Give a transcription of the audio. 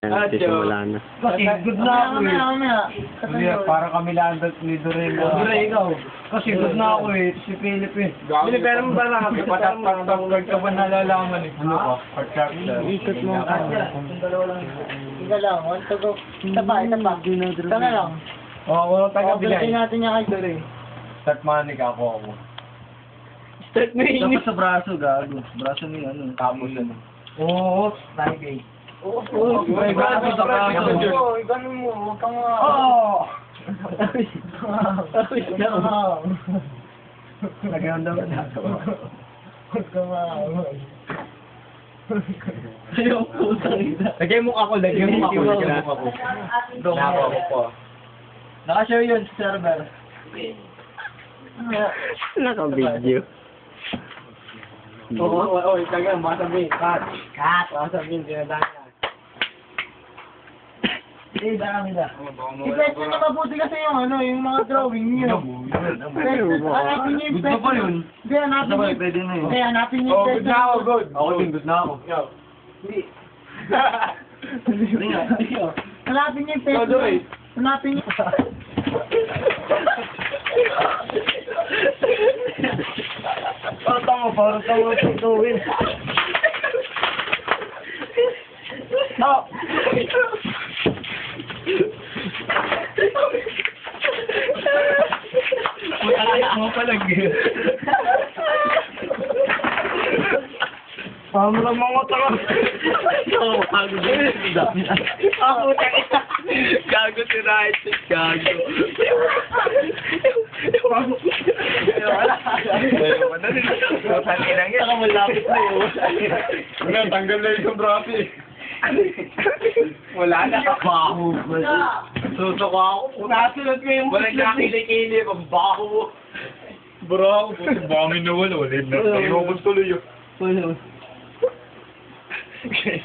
Simula na. Kasi good na ako eh. Hindi, parang kami lang ni Doreen. ikaw. Kasi good na ako eh. Si Philip eh. Bili, pero mo ba lang? Patak-patak ka ba nalalaman eh? Ano ka? Patak Ikot mo ka. Isa lang, one to go. Isa pa. Isa na lang. Oo, taga-bilay. Bilhin natin niya kay Dore. Start money ka ako. Start na yun. Dapat sa braso, gago. Braso ni ano. Tapos ano. Oo, Friday. Oo. May braso sa braso. Ganun mo. Huwag kang mga... Oo! Nagano'n daw na. Huwag kang mga... Ayaw po, tangina. Lagay mo ako, lagay mo ako. Lagay mo ako. Nako ako po. Nakashare yun sa server. Naka-video. Oo, itagal, masabihin. Cut. Masabihin, sinadaan na. Eh, dami na. I-pet nyo na mabuti kasi yung ano, yung mga drawing nyo. Hanapin nyo yung Good pet na pa nyo. yun. Hindi, hanapin nyo. Pwede na yun. Hindi, hanapin nyo Oh, yung pet good na ako, good. Ako din, good na ako. Hanapin nyo yung pet nyo. Hanapin nyo. Parang tama tutuwin. Oh! Mo palag eh. Pamura mga tanga. Oo, gago din. Ako, takita. Gago si Rice. Gago. Saka malapit na yun. Wala, tanggal na yung braso eh. Wala na. Baho. Susuko ako. Nasunod ko yung Walang nakili-kili. Ang baho mo. Bro, baka may nawala. Wala na. Ayoko tuloy yun. Wala. Okay.